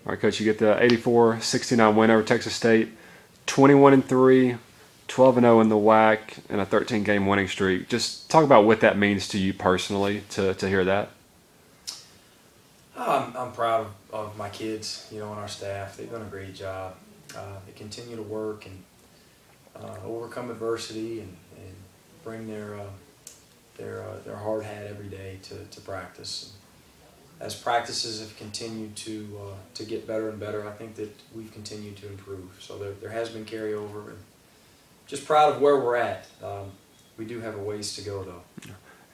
All right, Coach, you get the 84-69 win over Texas State, 21-3, 12-0 in the WAC, and a 13-game winning streak. Just talk about what that means to you personally to hear that. I'm proud of my kids, and our staff. They've done a great job. They continue to work and overcome adversity and bring their hard hat every day to practice. As practices have continued to get better and better, I think that we've continued to improve. So there has been carryover, and just proud of where we're at. We do have a ways to go, though.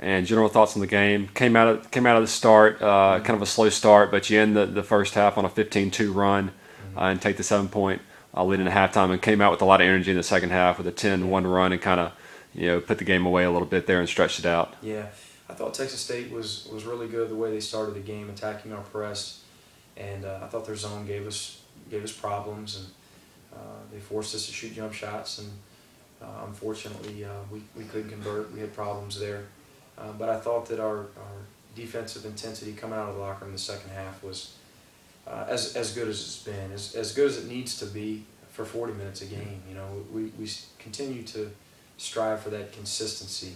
And general thoughts on the game. Came out of the start, kind of a slow start, but you end the first half on a 15-2 run and take the 7-point lead into halftime, and came out with a lot of energy in the second half with a 10-1 run and kind of put the game away a little bit there and stretched it out. Yeah, I thought Texas State was really good the way they started the game, attacking our press, and I thought their zone gave us problems, and they forced us to shoot jump shots, and unfortunately we couldn't convert. We had problems there. But I thought that our defensive intensity coming out of the locker room in the second half was as good as it's been, as good as it needs to be for 40 minutes a game. We continue to strive for that consistency.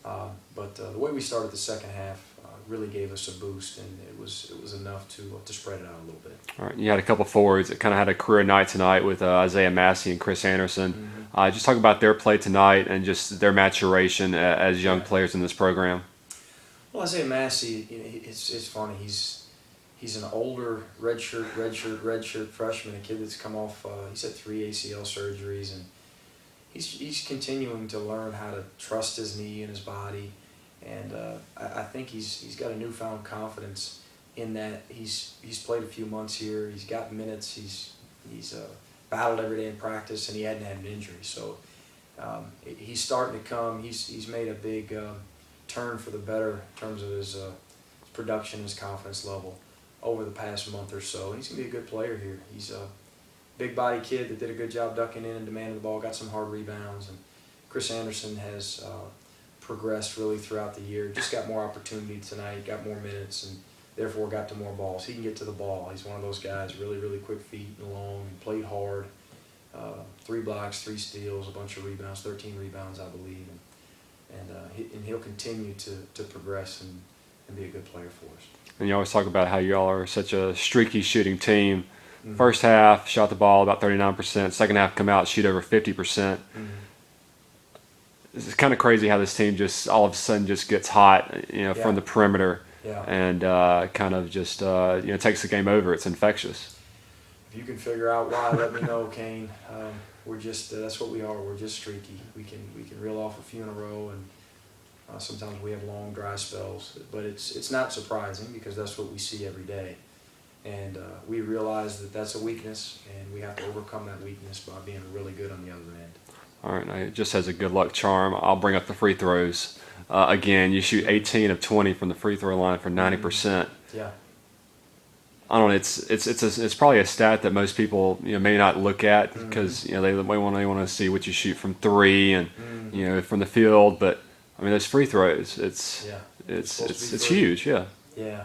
But the way we started the second half really gave us a boost, and it was enough to spread it out a little bit. All right, you had a couple forwards that kind of had a career night tonight with Isaiah Massey and Chris Anderson. Just talk about their play tonight and just their maturation as young players in this program. Well, Isaiah Massey, it's funny. He's an older redshirt freshman, a kid that's come off. He's had 3 ACL surgeries, and he's continuing to learn how to trust his knee and his body. And I think he's got a newfound confidence in that. He's played a few months here. He's got minutes. He's battled every day in practice, and he hadn't had an injury. So he's starting to come. He's made a big turn for the better in terms of his production, his confidence level over the past month or so. He's going to be a good player here. He's a big body kid that did a good job ducking in and demanding the ball, got some hard rebounds. And Chris Anderson has progressed really throughout the year. Just got more opportunity tonight, got more minutes, and therefore got to more balls. He can get to the ball. He's one of those guys, really, really quick feet and long, played hard. 3 blocks, 3 steals, a bunch of rebounds, 13 rebounds, I believe. And he'll continue to progress and be a good player for us. And you always talk about how y'all are such a streaky shooting team. First half, shot the ball about 39%. Second half, come out, shoot over 50%. It's kind of crazy how this team just all of a sudden just gets hot, from the perimeter. Yeah. And kind of just takes the game over. It's infectious. If you can figure out why, let me know, Kane. We're just that's what we are. We're just streaky. We can reel off a few in a row, and sometimes we have long dry spells. But it's not surprising because that's what we see every day, and we realize that that's a weakness, and we have to overcome that weakness by being really good on the other end. All right, now, just as a good luck charm, I'll bring up the free throws. Again, you shoot 18 of 20 from the free throw line for 90%. Yeah. I don't know. It's probably a stat that most people may not look at because they want to see what you shoot from 3 and from the field. But I mean, those free throws, it's huge. Yeah. Yeah.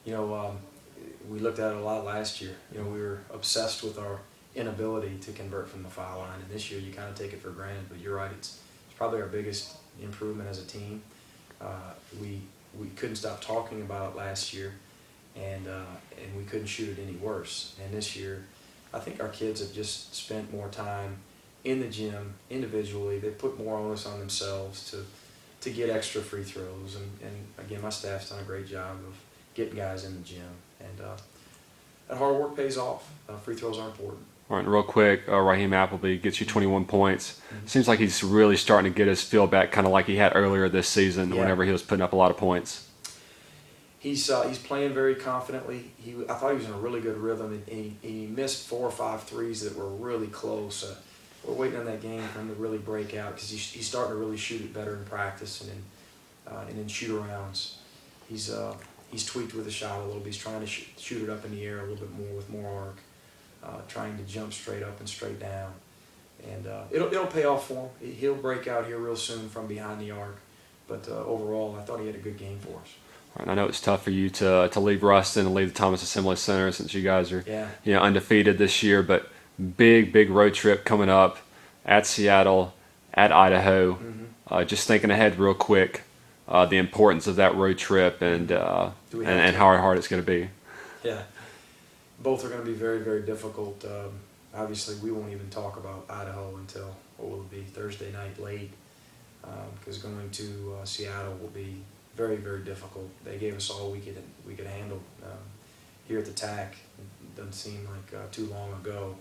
We looked at it a lot last year. We were obsessed with our inability to convert from the foul line, and this year you kind of take it for granted. But you're right. It's probably our biggest improvement as a team. We couldn't stop talking about it last year, and we couldn't shoot it any worse. And this year, I think our kids have just spent more time in the gym individually. They put more onus on themselves to get extra free throws. And again, my staff's done a great job of getting guys in the gym. And that hard work pays off. Free throws are important. All right, real quick, Raheem Appleby gets you 21 points. Seems like he's really starting to get his feel back, kind of like he had earlier this season whenever he was putting up a lot of points. He's playing very confidently. I thought he was in a really good rhythm, and he missed 4 or 5 threes that were really close. We're waiting on that game for him to really break out because he's starting to really shoot it better in practice and in shoot-arounds. He's tweaked with the shot a little bit. He's trying to shoot it up in the air a little bit more with more arc. Trying to jump straight up and straight down, and it'll pay off for him. He'll break out here real soon from behind the arc, but overall, I thought he had a good game for us. And I know it's tough for you to leave Ruston and leave the Thomas Assembly Center since you guys are Yeah. undefeated this year, but big road trip coming up at Seattle, at Idaho. Just thinking ahead real quick, the importance of that road trip and how hard it's going to be. Yeah. Both are going to be very, very difficult. Obviously, we won't even talk about Idaho until, what will it be, Thursday night late, because going to Seattle will be very, very difficult. They gave us all we could handle here at the TAC. It doesn't seem like too long ago.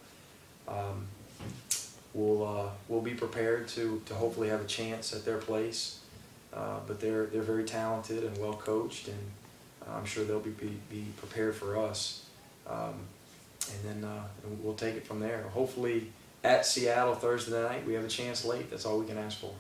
We'll be prepared to hopefully have a chance at their place, but they're very talented and well coached, and I'm sure they'll be prepared for us. And then we'll take it from there. Hopefully at Seattle Thursday night we have a chance late. That's all we can ask for.